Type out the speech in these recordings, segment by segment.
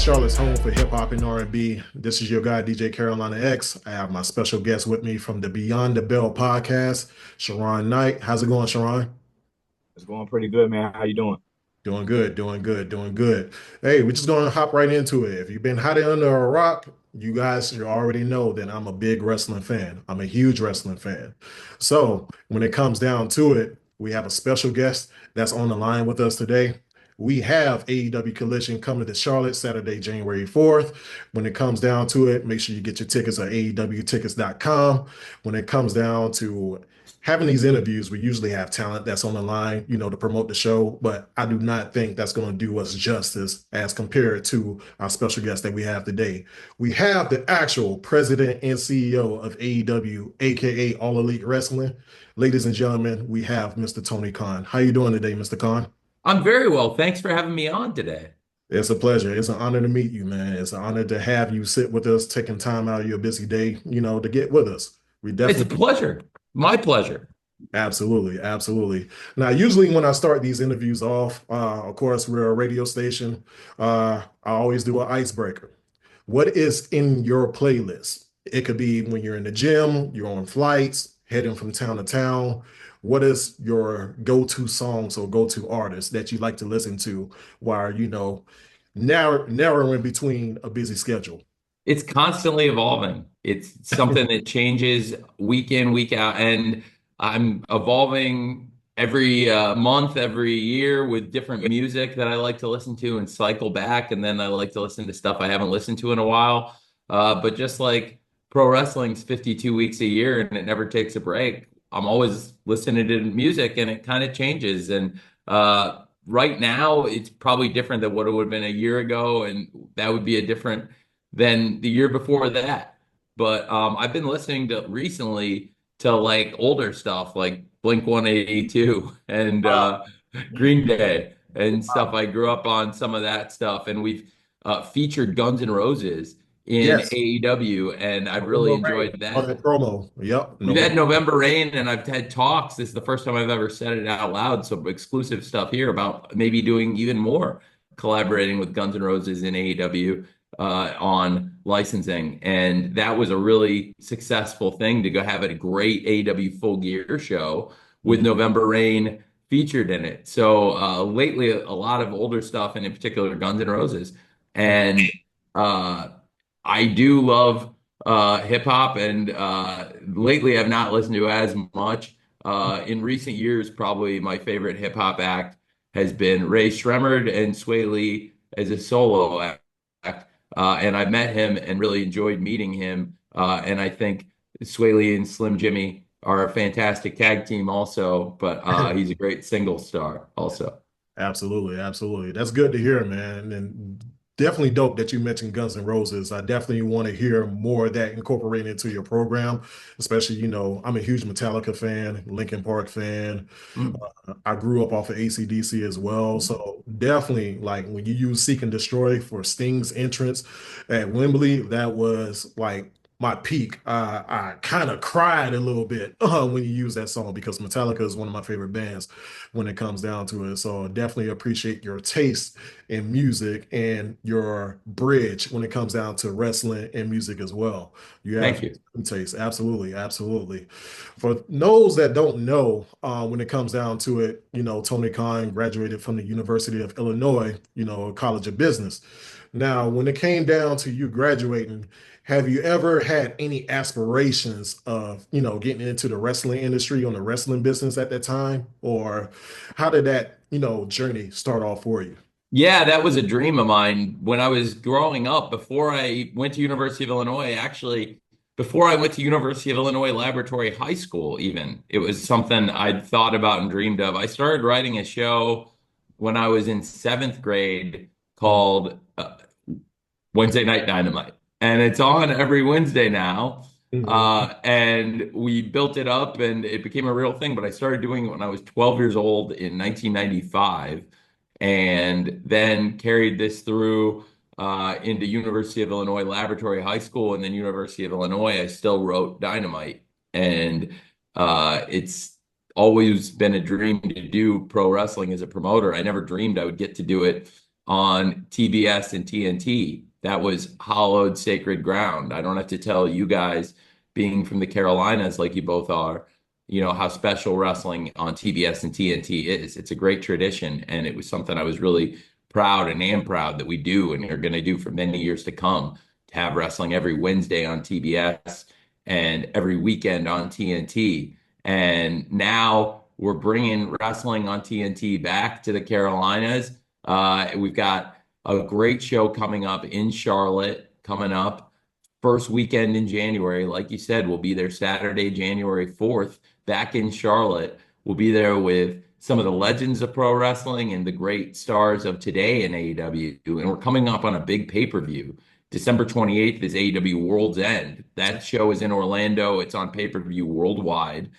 Charlotte's home for hip hop and R&B. This is your guy, DJ Carolina X. I have my special guest with me from the Beyond the Bell podcast, Sharon Knight. How's it going, Sharon? It's going pretty good, man. How you doing? Doing good, doing good, doing good. Hey, we're just gonna hop right into it. If you've been hiding under a rock, you already know that I'm a big wrestling fan. I'm a huge wrestling fan. So when it comes down to it, we have a special guest that's on the line with us today. We have AEW Collision coming to Charlotte Saturday, January 4th. When it comes down to it, make sure you get your tickets at AEWtickets.com. When it comes down to having these interviews, we usually have talent that's on the line, to promote the show, but I do not think that's going to do us justice as compared to our special guest that we have today. We have the actual president and CEO of AEW, aka All Elite Wrestling. Ladies and gentlemen, we have Mr. Tony Khan. How you doing today, Mr. Khan? I'm very well. Thanks for having me on today. It's a pleasure. It's an honor to meet you, man. It's an honor to have you sit with us, taking time out of your busy day, to get with us. We It's a definitely pleasure. My pleasure. Absolutely, absolutely. Now, usually when I start these interviews off, of course, we're a radio station. I always do an icebreaker. What is in your playlist? It could be when you're in the gym, you're on flights, heading from town to town. What is your go-to songs or go-to artists that you like to listen to while, narrowing between a busy schedule? It's constantly evolving. It's something that changes week in, week out. And I'm evolving every month, every year with different music that I like to listen to and cycle back. And then I like to listen to stuff I haven't listened to in a while. But just like pro wrestling's 52 weeks a year and it never takes a break, I'm always listening to music and it kind of changes. And right now, it's probably different than what it would have been a year ago. And that would be a different than the year before that. But I've been listening to recently to like older stuff like Blink 182 and Green Day and stuff. I grew up on some of that stuff, and we've featured Guns N' Roses in Yes. AEW, and I've really November Rain enjoyed on that. that promo. Yep. We've had November. November Rain, and I've had talks. This is the first time I've ever said it out loud. So exclusive stuff here about maybe doing even more collaborating with Guns N' Roses in AEW on licensing. And that was a really successful thing to go have a great AEW Full Gear show with Mhm. November Rain featured in it. So lately, a lot of older stuff, and in particular, Guns N' Roses. And uh, I do love hip hop, and lately I've not listened to as much. In recent years, probably my favorite hip hop act has been Ray Shremmerd and Sway Lee as a solo act. And I met him and really enjoyed meeting him. And I think Sway Lee and Slim Jimmy are a fantastic tag team also, but he's a great single star also. Absolutely, absolutely. That's good to hear, man. And definitely dope that you mentioned Guns N' Roses. I definitely want to hear more of that incorporated into your program, especially, I'm a huge Metallica fan, Linkin Park fan. Mm. I grew up off of AC/DC as well. So definitely, like when you use Seek and Destroy for Sting's entrance at Wembley, that was like my peak. I kind of cried a little bit when you use that song because Metallica is one of my favorite bands when it comes down to it. So definitely appreciate your taste in music and your bridge when it comes down to wrestling and music as well. You have Thank you. taste. Absolutely, absolutely. For those that don't know, when it comes down to it, Tony Khan graduated from the University of Illinois, College of Business. Now, when it came down to you graduating, have you ever had any aspirations of, getting into the wrestling industry on the wrestling business at that time? Or how did that, journey start off for you? Yeah, that was a dream of mine when I was growing up. Before I went to University of Illinois, actually, before I went to University of Illinois Laboratory High School, even it was something I'd thought about and dreamed of. I started writing a show when I was in seventh grade called Wednesday Night Dynamite, and it's on every Wednesday now. Mhm. And we built it up, and it became a real thing. But I started doing it when I was 12 years old in 1995 and then carried this through into University of Illinois Laboratory High School and then University of Illinois. I still wrote Dynamite, and it's always been a dream to do pro wrestling as a promoter. I never dreamed I would get to do it on TBS and TNT. That was hallowed sacred ground. I don't have to tell you guys, being from the Carolinas like you both are, how special wrestling on TBS and TNT is. It's a great tradition, and it was something I was really proud and am proud that we do and are going to do for many years to come, to have wrestling every Wednesday on TBS and every weekend on TNT. And now we're bringing wrestling on TNT back to the Carolinas. We've got a great show coming up in Charlotte, coming up first weekend in January. Like you said, we'll be there Saturday, January 4th, back in Charlotte. We'll be there with some of the legends of pro wrestling and the great stars of today in AEW. And we're coming up on a big pay-per-view. December 28th is AEW World's End. That show is in Orlando. It's on pay-per-view worldwide.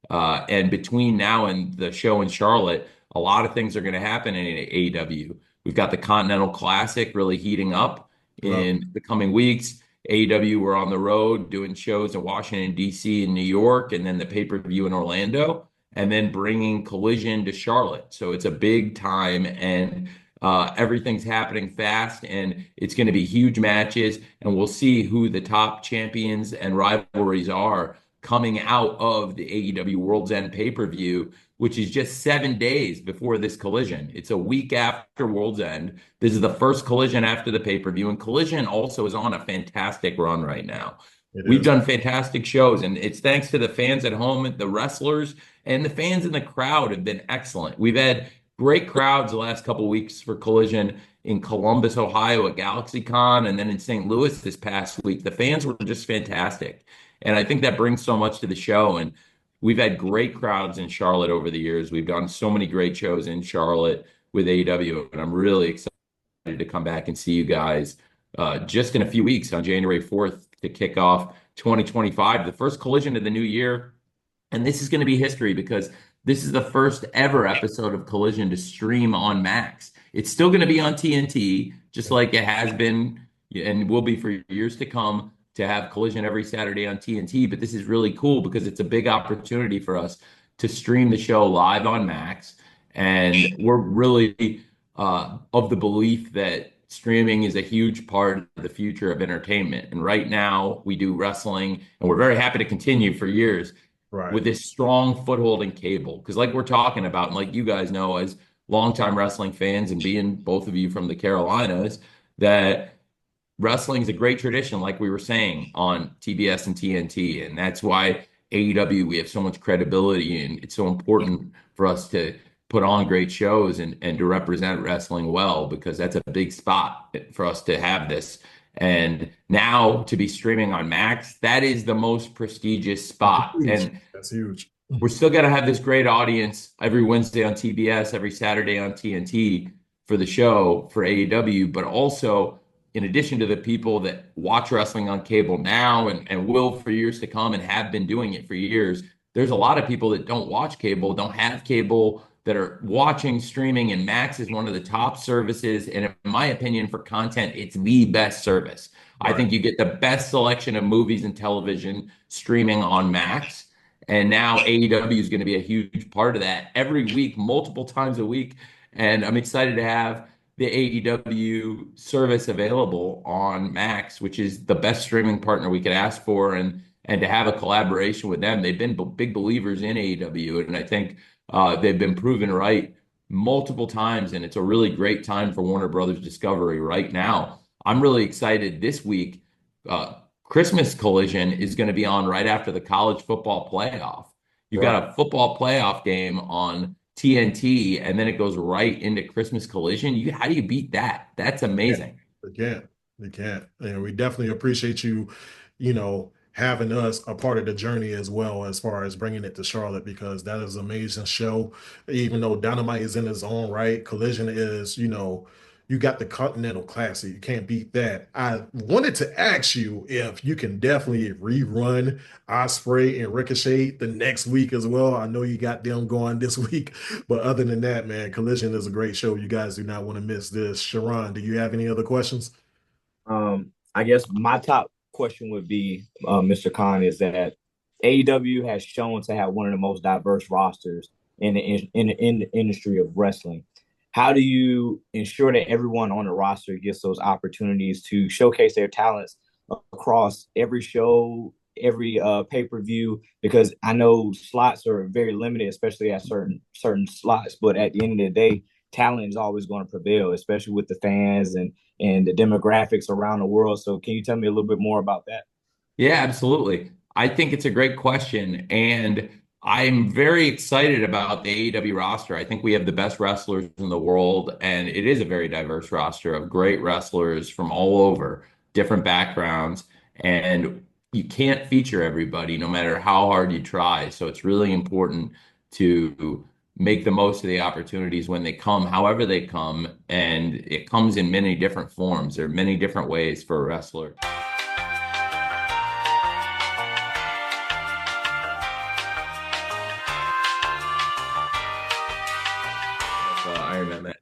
And between now and the show in Charlotte, a lot of things are going to happen in AEW. We've got the Continental Classic really heating up Well, in the coming weeks. AEW, we're on the road doing shows in Washington, D.C. and New York, and then the pay-per-view in Orlando, and then bringing Collision to Charlotte. So it's a big time, and everything's happening fast, and it's going to be huge matches, and we'll see who the top champions and rivalries are coming out of the AEW World's End pay-per-view, which is just 7 days before this Collision. It's a week after World's End. This is the first Collision after the pay-per-view, and Collision also is on a fantastic run right now. it We've is. done fantastic shows, and it's thanks to the fans at home, the wrestlers, and the fans in the crowd have been excellent. We've had great crowds the last couple of weeks for Collision in Columbus, Ohio at GalaxyCon, and then in St. Louis this past week. The fans were just fantastic. And I think that brings so much to the show. And we've had great crowds in Charlotte over the years. We've done so many great shows in Charlotte with AEW, and I'm really excited to come back and see you guys just in a few weeks on January 4th to kick off 2025, the first Collision of the new year. And this is going to be history because this is the first ever episode of Collision to stream on Max. It's still going to be on TNT, just like it has been and will be for years to come, to have Collision every Saturday on TNT. But this is really cool because it's a big opportunity for us to stream the show live on Max. And we're really of the belief that streaming is a huge part of the future of entertainment. And right now we do wrestling, and we're very happy to continue for years Right. with this strong foothold in cable. Because like we're talking about, and like you guys know as longtime wrestling fans and being both of you from the Carolinas, that wrestling is a great tradition, like we were saying, on TBS and TNT. And that's why AEW, we have so much credibility, and it's so important for us to put on great shows and to represent wrestling well, because that's a big spot for us to have this. And now to be streaming on Max, that is the most prestigious spot. Huge. And That's huge. we're still going to have this great audience every Wednesday on TBS, every Saturday on TNT for the show for AEW, but also in addition to the people that watch wrestling on cable now and will for years to come and have been doing it for years, there's a lot of people that don't watch cable, don't have cable, that are watching streaming, and Max is one of the top services. And in my opinion, for content, it's the best service. I Right. think you get the best selection of movies and television streaming on Max. And now AEW is going to be a huge part of that every week, multiple times a week. And I'm excited to have the AEW service available on Max, which is the best streaming partner we could ask for, and to have a collaboration with them. They've been big believers in AEW, and I think they've been proven right multiple times, and it's a really great time for Warner Brothers Discovery right now. I'm really excited this week. Christmas Collision is going to be on right after the college football playoff. You've Right. got a football playoff game on TNT, and then it goes right into Christmas Collision. How do you beat that? That's Yeah. amazing. They can't. They can't. And we definitely appreciate you, having us a part of the journey as well, as far as bringing it to Charlotte, because that is an amazing show. Even though Dynamite is in its own right, Collision is, you got the Continental Classic. You can't beat that. I wanted to ask you if you can definitely rerun Osprey and Ricochet the next week as well. I know you got them going this week, but other than that, man, Collision is a great show. You guys do not want to miss this. Sharon, do you have any other questions? I guess my top question would be, Mr. Khan, is that AEW has shown to have one of the most diverse rosters in the industry of wrestling. how do you ensure that everyone on the roster gets those opportunities to showcase their talents across every show, every pay-per-view? Because I know slots are very limited, especially at certain slots. But at the end of the day, talent is always going to prevail, especially with the fans and the demographics around the world. So, can you tell me a little bit more about that? Yeah, absolutely. I think it's a great question. And I'm very excited about the AEW roster. I think we have the best wrestlers in the world, and it is a very diverse roster of great wrestlers from all over, different backgrounds. And you can't feature everybody no matter how hard you try. So it's really important to make the most of the opportunities when they come, however they come. And it comes in many different forms. There are many different ways for a wrestler. Iron Man match.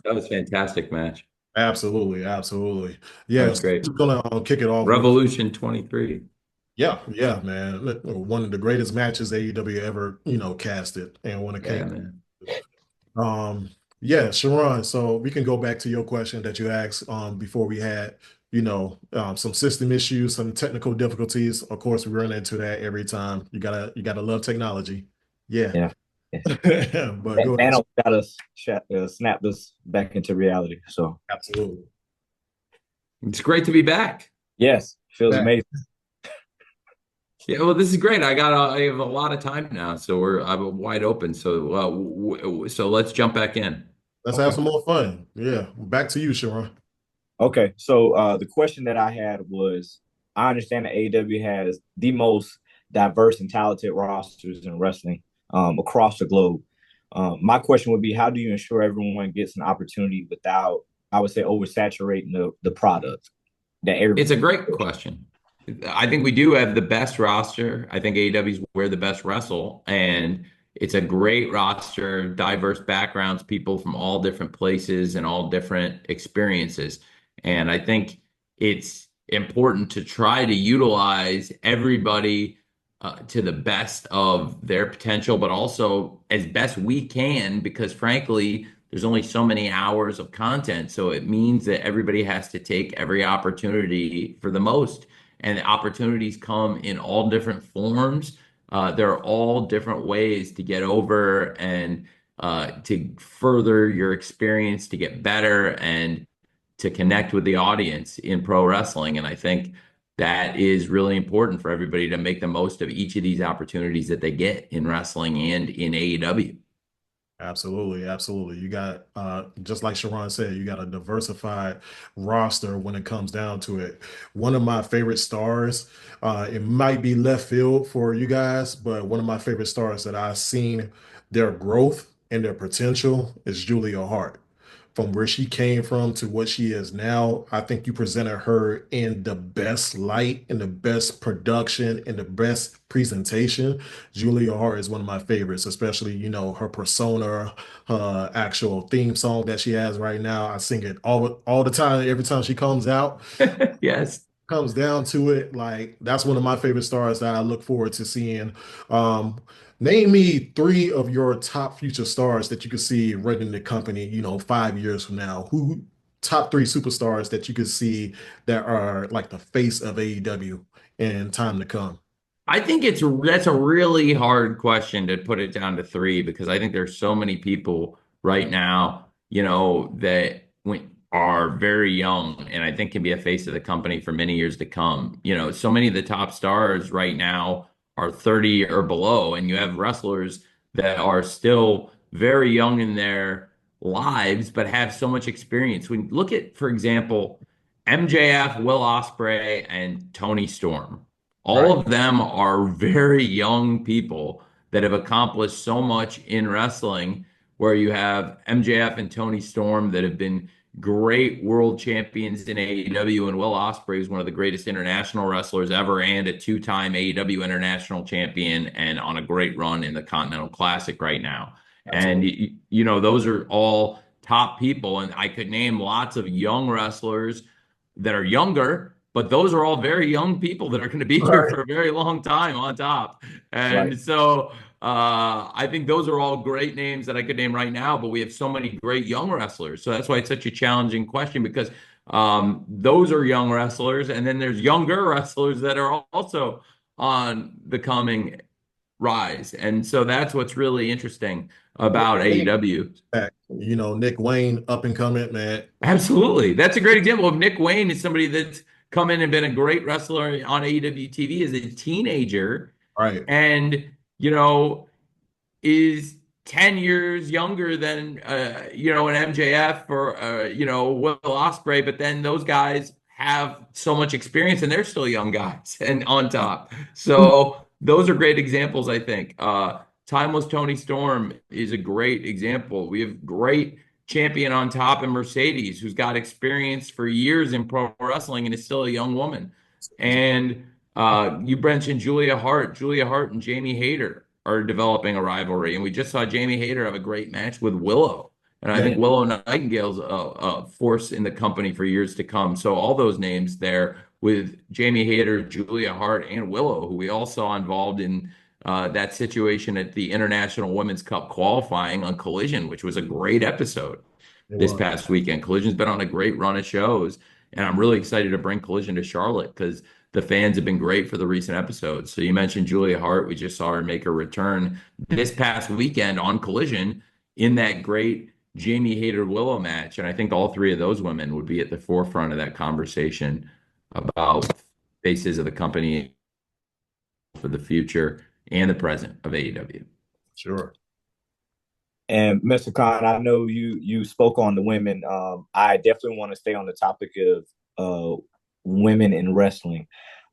That was a fantastic match. Absolutely, absolutely. That Yeah, was so great. I'm gonna kick it off with Revolution 23. yeah, yeah, man. One of the greatest matches AEW ever, casted. And when it Yeah, came, man. um, yeah, Sharon. So we can go back to your question that you asked before we had, some system issues, some technical difficulties. Of course, we run into that every time. You gotta love technology. Yeah. Yeah. But go ahead. Thanos got us snap this back into reality. So Absolutely. It's great to be back. yes, feels Back. amazing. Yeah, well, this is great. I have a lot of time now, so I'm wide open. So so let's jump back in. Let's have Okay. some more fun. Yeah. Back to you, Sharon. Okay. So the question that I had was, I understand that AEW has the most diverse and talented rosters in wrestling across the globe. My question would be, how do you ensure everyone gets an opportunity without, I would say, oversaturating the product that every It's a great question. I think we do have the best roster. I think AEW is where the best wrestle, and it's a great roster, diverse backgrounds, people from all different places and all different experiences. And I think it's important to try to utilize everybody to the best of their potential, but also as best we can, because frankly, there's only so many hours of content. So it means that everybody has to take every opportunity for the most. And the opportunities come in all different forms. There are all different ways to get over and to further your experience, to get better and to connect with the audience in pro wrestling. And I think that is really important for everybody to make the most of each of these opportunities that they get in wrestling and in AEW. Absolutely, absolutely. You got just like Sharon said, you got a diversified roster when it comes down to it. One of my favorite stars, it might be left field for you guys, but one of my favorite stars that I've seen their growth and their potential is Julia Hart. From where she came from to what she is now, I think you presented her in the best light, in the best production, in the best presentation. Julia Hart is one of my favorites, especially, her persona, her actual theme song that she has right now. I sing it all the time, every time she comes out. Yes. Comes down to it, like that's one of my favorite stars that I look forward to seeing. Um, Name me three of your top future stars that you could see running the company, 5 years from now. Who top three superstars that you could see that are like the face of AEW in time to come? I think that's a really hard question to put it down to three because I think there's so many people right now, that are very young and I think can be a face of the company for many years to come. So many of the top stars right now are 30 or below, and you have wrestlers that are still very young in their lives but have so much experience. When you look at, for example, MJF, Will Ospreay, and Tony Storm. All Right. of them are very young people that have accomplished so much in wrestling, where you have MJF and Tony Storm that have been great world champions in AEW, and Will Ospreay is one of the greatest international wrestlers ever and a two-time AEW international champion and on a great run in the Continental Classic right now. And Absolutely. those are all top people, and I could name lots of young wrestlers that are younger, but those are all very young people that are going to be here Right. for a very long time on top. right. And so I think those are all great names that I could name right now, but we have so many great young wrestlers. So that's why it's such a challenging question because those are young wrestlers, and then there's younger wrestlers that are also on the coming rise. And so that's what's really interesting about AEW. Back. Nick Wayne, up and coming, man. Absolutely. That's a great example of Nick Wayne is somebody that's come in and been a great wrestler on AEW TV as a teenager Right. and, you know, is 10 years younger than an MJF or Will Ospreay, but then those guys have so much experience and they're still young guys and on top. So those are great examples, I think. Timeless Tony Storm is a great example. We have great champion on top in Mercedes who's got experience for years in pro wrestling and is still a young woman. And you mentioned Julia Hart. Julia Hart and Jamie Hayter are developing a rivalry. And we just saw Jamie Hayter have a great match with Willow. And I Yeah. think Willow Nightingale's a force in the company for years to come. So all those names there with Jamie Hayter, Julia Hart, and Willow, who we all saw involved in that situation at the International Women's Cup qualifying on Collision, which was a great episode It this was. past weekend. Collision's been on a great run of shows, and I'm really excited to bring Collision to Charlotte because the fans have been great for the recent episodes. So you mentioned Julia Hart. We just saw her make a return this past weekend on Collision in that great Jamie Hayter Willow match. And I think all three of those women would be at the forefront of that conversation about faces of the company for the future and the present of AEW. Sure. And Mr. Khan, I know you spoke on the women. I definitely want to stay on the topic of women in wrestling.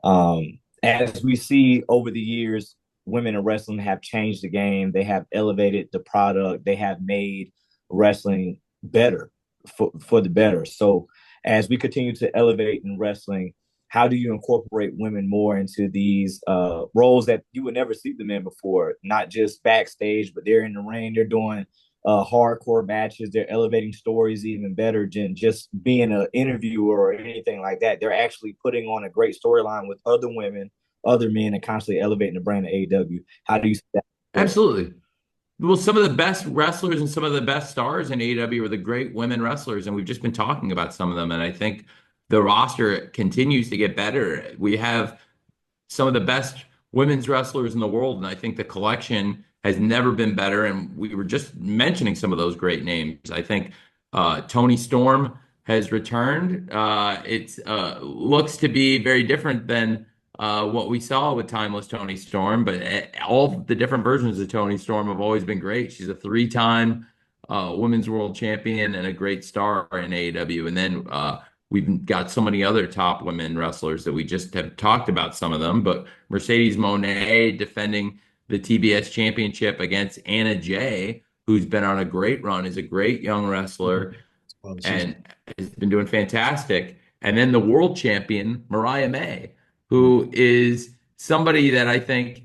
As we see over the years, women in wrestling have changed the game. They have elevated the product. They have made wrestling better for the better. So as we continue to elevate in wrestling, how do you incorporate women more into these roles that you would never see them in before? Not just backstage, but they're in the ring. They're doing hardcore matches. They're elevating stories even better than just being an interviewer or anything like that. They're actually putting on a great storyline with other women, other men, and constantly elevating the brand of AEW. How do you see that? Absolutely. Well, some of the best wrestlers and some of the best stars in AEW are the great women wrestlers, and we've just been talking about some of them. And I think the roster continues to get better. We have some of the best women's wrestlers in the world, and I think the collection has never been better. And we were just mentioning some of those great names. I think Tony Storm has returned. It looks to be very different than what we saw with Timeless Tony Storm, but all the different versions of Tony Storm have always been great. She's a three-time women's world champion and a great star in AEW. And then we've got so many other top women wrestlers that we just have talked about some of them, but Mercedes Moné defending the TBS championship against Anna Jay, who's been on a great run, is a great young wrestler and has been doing fantastic. And then the world champion, Mariah May, who is somebody that I think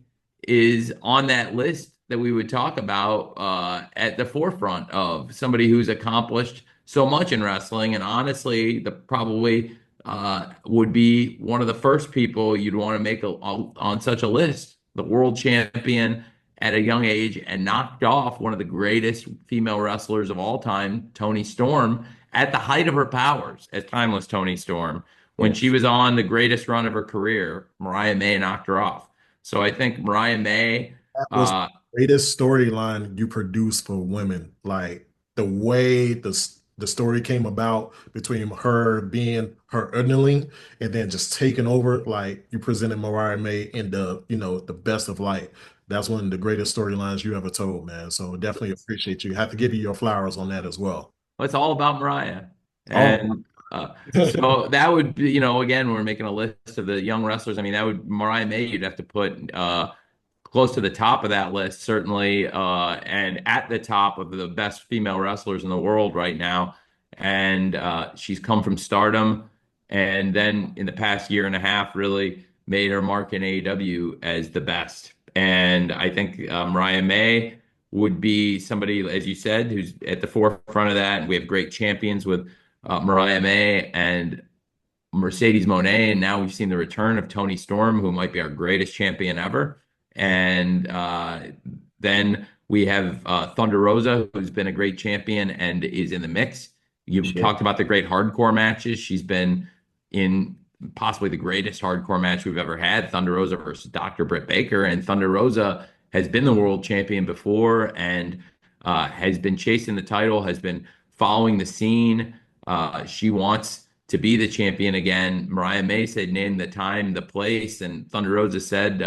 is on that list that we would talk about at the forefront of somebody who's accomplished so much in wrestling. And honestly, the probably would be one of the first people you'd want to make on such a list. The world champion at a young age and knocked off one of the greatest female wrestlers of all time, Tony Storm, at the height of her powers as Timeless Tony Storm. When she was on the greatest run of her career, Mariah May knocked her off. So I think Mariah May, That was the greatest storyline you produced for women. Like the way the story came about between her being her underling and then just taking over, like you presented Mariah May in the best of light. That's one of the greatest storylines you ever told, man. So definitely appreciate you. Have to give you your flowers on that as well. it's all about Mariah. Oh, And so that would be, again, we're making a list of the young wrestlers. I mean, that would Mariah May, you'd have to put close to the top of that list, certainly, and at the top of the best female wrestlers in the world right now. And she's come from stardom, and then in the past year and a half, really made her mark in AEW as the best. And I think Mariah May would be somebody, as you said, who's at the forefront of that. We have great champions with Mariah May and Mercedes Moné, and now we've seen the return of Tony Storm, who might be our greatest champion ever. And Then we have Thunder Rosa, who's been a great champion and is in the mix. You Shit. talked about the great hardcore matches. She's been in possibly the greatest hardcore match we've ever had, Thunder Rosa versus Dr. Britt Baker. And Thunder Rosa has been the world champion before and has been chasing the title, has been following the scene. She wants to be the champion again. Mariah May said, name the time, the place, and Thunder Rosa said,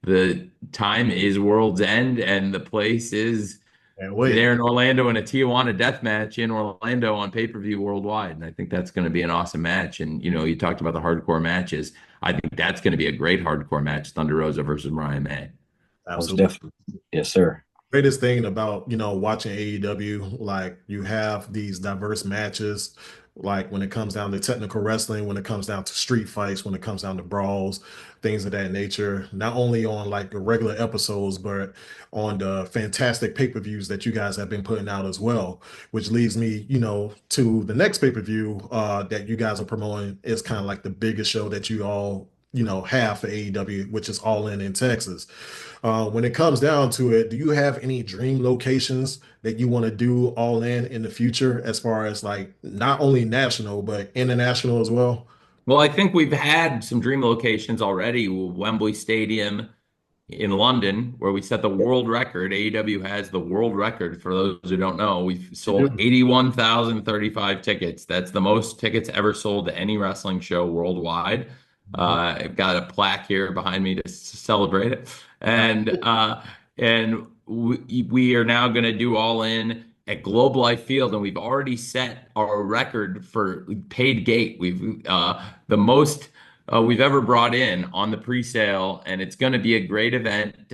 the time is World's End, and the place is And wait, there in Orlando in a Tijuana death match in Orlando on pay-per-view worldwide. And I think that's going to be an awesome match. And, you talked about the hardcore matches. I think that's going to be a great hardcore match, Thunder Rosa versus Mariah May. Most absolutely. definitely. Yes, sir. Greatest thing about watching AEW, like you have these diverse matches, like when it comes down to technical wrestling, when it comes down to street fights, when it comes down to brawls, things of that nature, not only on like the regular episodes but on the fantastic pay-per-views that you guys have been putting out as well, which leads me to the next pay-per-view that you guys are promoting. Is kind of like the biggest show that you all have for AEW, which is All In Texas. When it comes down to it, do you have any dream locations that you want to do All In the future, as far as like not only national but international as well? Well, I think we've had some dream locations already. Wembley Stadium in London, where we set the world record. AEW has the world record. For those who don't know, we've You sold do. 81,035 tickets. That's the most tickets ever sold to any wrestling show worldwide. I've got a plaque here behind me to celebrate it, and we are now going to do All In at Globe Life Field, and we've already set our record for paid gate. We've the most we've ever brought in on the pre-sale, and it's going to be a great event.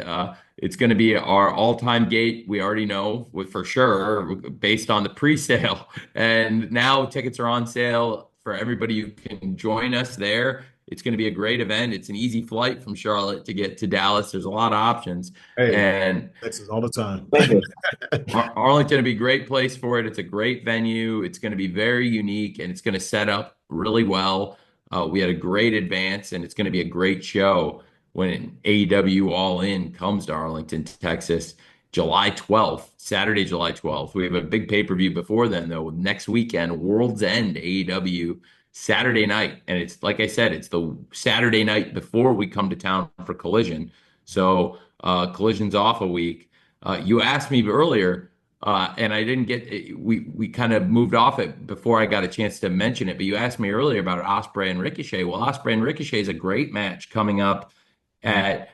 It's going to be our all-time gate. We already know for sure based on the pre-sale, and now tickets are on sale for everybody who can join us there. It's going to be a great event. It's an easy flight from Charlotte to get to Dallas. There's a lot of options, Hey, and Texas all the time. Arlington would be a great place for it. It's a great venue. It's going to be very unique and it's going to set up really well. We had a great advance and it's going to be a great show when AEW All In comes to Arlington, Texas, July 12th, Saturday, July 12th. We have a big pay-per-view before then, though, next weekend, World's End AEW Saturday night. And it's like I said, it's the Saturday night before we come to town for Collision. So Collision's off a week. You asked me earlier, and I didn't get we kind of moved off it before I got a chance to mention it. But you asked me earlier about Osprey and Ricochet. Well, Osprey and Ricochet is a great match coming up at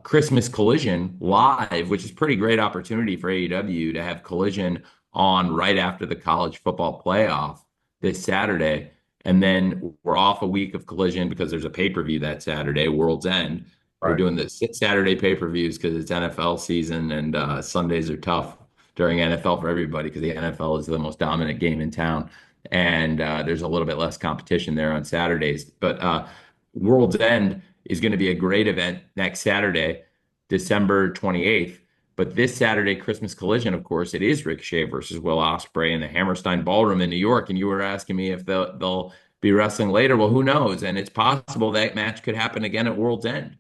Christmas Collision live, which is a pretty great opportunity for AEW to have Collision on right after the college football playoff this Saturday. And then we're off a week of Collision because there's a pay-per-view that Saturday, World's End. We're Right. doing the Saturday pay-per-views because it's NFL season and Sundays are tough during NFL for everybody because the NFL is the most dominant game in town. And there's a little bit less competition there on Saturdays. But World's End is going to be a great event next Saturday, December 28th. But this Saturday, Christmas Collision, of course, it is Ricochet versus Will Ospreay in the Hammerstein Ballroom in New York. And you were asking me if they'll be wrestling later. Well, who knows? And it's possible that match could happen again at World's End.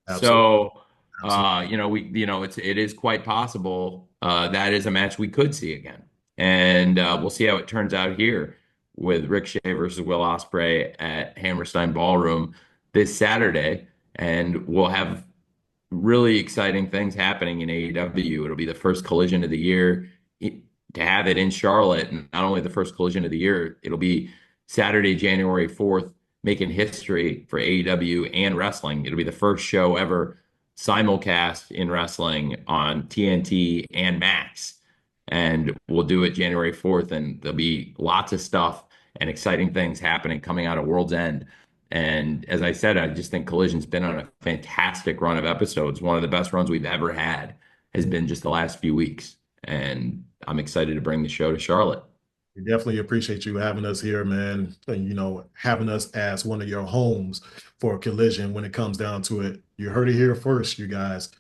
Absolutely. So, Absolutely. it is quite possible that is a match we could see again, and we'll see how it turns out here with Ricochet versus Will Ospreay at Hammerstein Ballroom this Saturday, and we'll have really exciting things happening in AEW. It'll be the first Collision of the year to have it in Charlotte, and not only the first Collision of the year, it'll be Saturday, January 4th, making history for AEW and wrestling. It'll be the first show ever simulcast in wrestling on TNT and Max. And we'll do it January 4th, and there'll be lots of stuff and exciting things happening coming out of World's End. And as I said, I just think Collision's been on a fantastic run of episodes. One of the best runs we've ever had has been just the last few weeks. And I'm excited to bring the show to Charlotte. We definitely appreciate you having us here, man, and having us as one of your homes for Collision when it comes down to it. You heard it here first, you guys.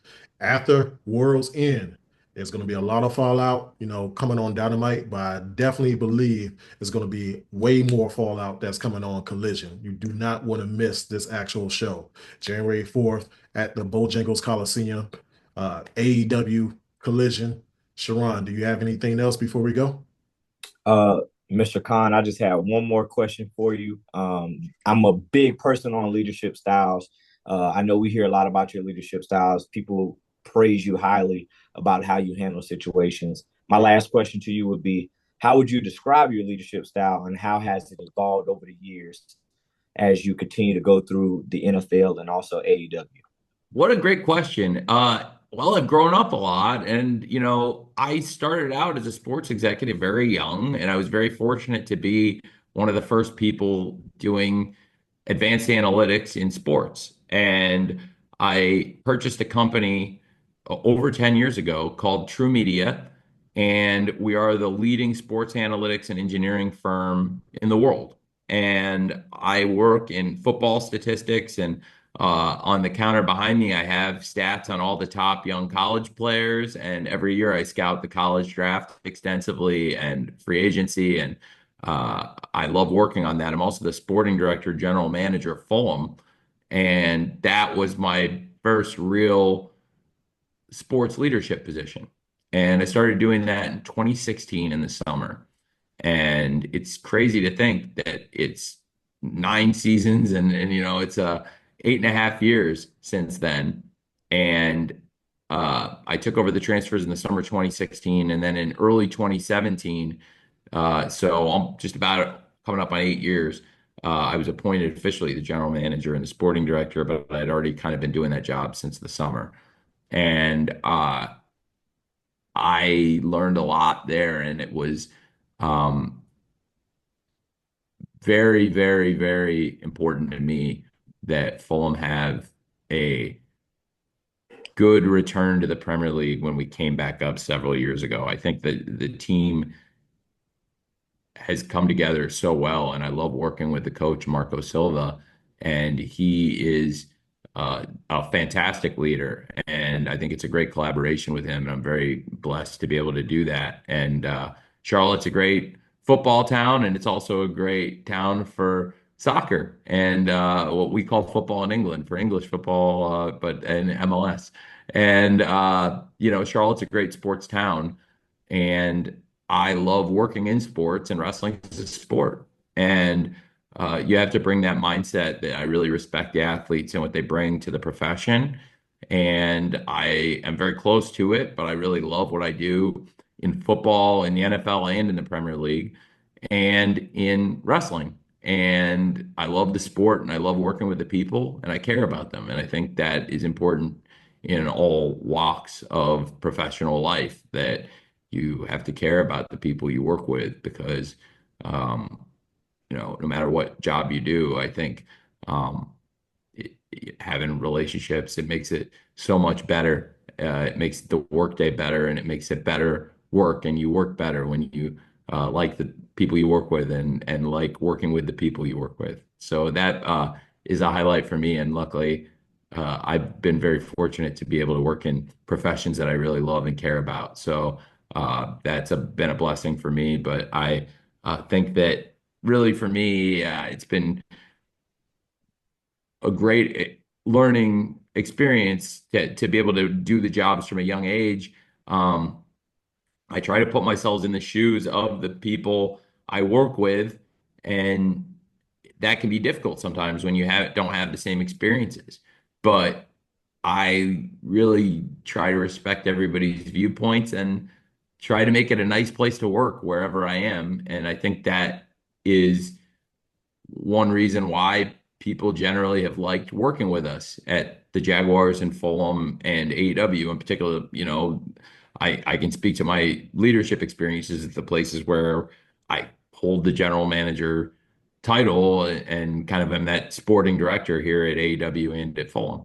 After World's End, there's going to be a lot of fallout, coming on Dynamite, but I definitely believe there's going to be way more fallout that's coming on Collision. You do not want to miss this actual show. January 4th at the Bojangles Coliseum. AEW Collision. Sharon, do you have anything else before we go? Uh, Mr. Khan, I just have one more question for you. I'm a big person on leadership styles. I know we hear a lot about your leadership styles. People praise you highly about how you handle situations. My last question to you would be, how would you describe your leadership style and how has it evolved over the years as you continue to go through the NFL and also AEW? What a great question. Well, I've grown up a lot, and I started out as a sports executive very young, and I was very fortunate to be one of the first people doing advanced analytics in sports. And I purchased a company over 10 years ago called True Media, and we are the leading sports analytics and engineering firm in the world. And I work in football statistics and on the counter behind me, I have stats on all the top young college players, and every year I scout the college draft extensively and free agency, and I love working on that. I'm also the sporting director, general manager of Fulham, and that was my first real sports leadership position. And I started doing that in 2016 in the summer. And it's crazy to think that it's 9 seasons and it's 8.5 years since then. And I took over the transfers in the summer 2016, and then in early 2017, so I'm just about coming up on 8 years. I was appointed officially the general manager and the sporting director, but I'd already kind of been doing that job since the summer. And I learned a lot there, and it was um, very, very, very important to me that Fulham have a good return to the Premier League when we came back up several years ago. I think that the team has come together so well, and I love working with the coach Marco Silva, and he is a fantastic leader, and I think it's a great collaboration with him, and I'm very blessed to be able to do that. And Charlotte's a great football town, and it's also a great town for soccer and what we call football in England for English football, but in MLS. And Charlotte's a great sports town, and I love working in sports, and wrestling is a sport. And you have to bring that mindset that I really respect the athletes and what they bring to the profession. And I am very close to it, but I really love what I do in football, in the NFL, and in the Premier League, and in wrestling. And I love the sport, and I love working with the people, and I care about them. And I think that is important in all walks of professional life, that you have to care about the people you work with, because um, no matter what job you do, I think um, having relationships, it makes it so much better. It makes the workday better, and it makes it better work, and you work better when you like the people you work with, and like working with the people you work with. So that is a highlight for me, and luckily I've been very fortunate to be able to work in professions that I really love and care about. So been a blessing for me. But I think that really for me, it's been a great learning experience to be able to do the jobs from a young age. Um, I try to put myself in the shoes of the people I work with, and that can be difficult sometimes when you don't have the same experiences. But I really try to respect everybody's viewpoints and try to make it a nice place to work wherever I am. And I think that is one reason why people generally have liked working with us at the Jaguars and Fulham and AEW in particular. I can speak to my leadership experiences at the places where I hold the general manager title and kind of am that sporting director here at AEW and at Fulham.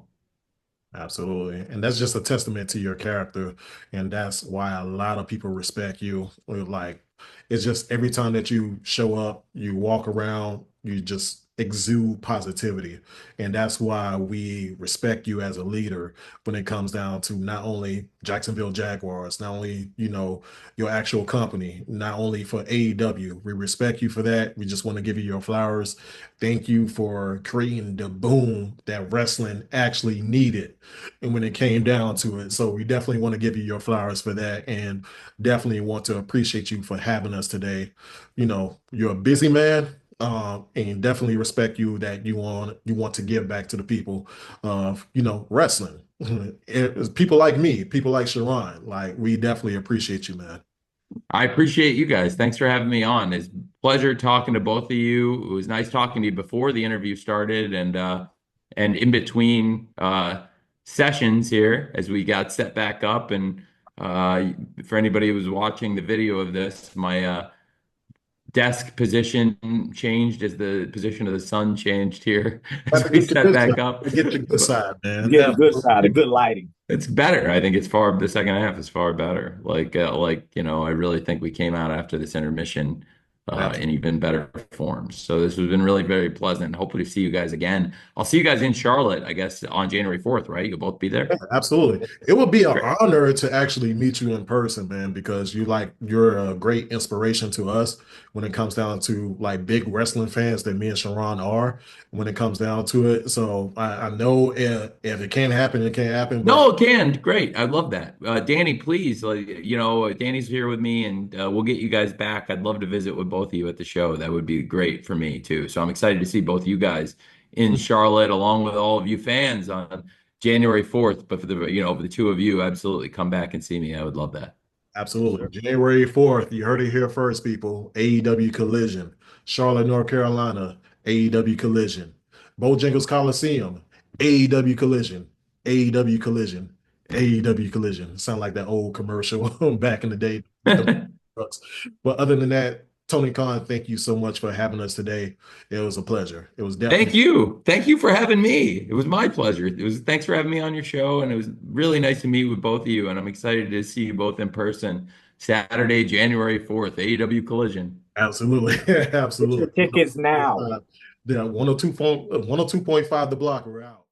Absolutely. And that's just a testament to your character. And that's why a lot of people respect you. Or like, it's just every time that you show up, you walk around, you just exude positivity. And that's why we respect you as a leader when it comes down to not only Jacksonville Jaguars, not only, your actual company, not only for AEW. We respect you for that. We just want to give you your flowers. Thank you for creating the boom that wrestling actually needed. And when it came down to it. So we definitely want to give you your flowers for that. And definitely want to appreciate you for having us today. You're a busy man, and definitely respect you that you want to give back to the people of wrestling. It's people like me, people like Sharon. Like we definitely appreciate you, man. I appreciate you guys. Thanks for having me on. It's a pleasure talking to both of you. It was nice talking to you before the interview started and in between sessions here as we got set back up. And for anybody who was watching the video of this, my desk position changed as the position of the sun changed here Got as to we get the set good back side. up. Get the good side, You man. get the good side, the good lighting. It's better. I think the second half is far better. I really think we came out after this intermission in Absolutely. even better forms. So this has been really very pleasant. Hopefully see you guys again. I'll see you guys in Charlotte, I guess, on January 4th, right? You'll both be there. Absolutely. It would be an Great. honor to actually meet you in person, man, because you're a great inspiration to us when it comes down to like big wrestling fans that me and Sharon are when it comes down to it. So I know if it can't happen, it can't happen. But No, it can. Great. I love that. Danny, please, Danny's here with me and we'll get you guys back. I'd love to visit with both of you at the show. That would be great for me too. So I'm excited to see both you guys in Charlotte along with all of you fans on January 4th. But for the two of you, absolutely come back and see me. I would love that. absolutely. January 4th, you heard it here first, people. AEW Collision. Charlotte, North Carolina, AEW Collision. Bojangles Coliseum, AEW Collision. AEW Collision. AEW Collision. Sound like that old commercial back in the day with the trucks. But other than that, Tony Khan, thank you so much for having us today. It was a pleasure. It was Thank definitely you. Thank you for having me. It was my pleasure. Thanks for having me on your show, and it was really nice to meet with both of you. And I'm excited to see you both in person Saturday, January 4th, AEW Collision. absolutely, Get your absolutely. tickets now. The 102.5 the block, we're out.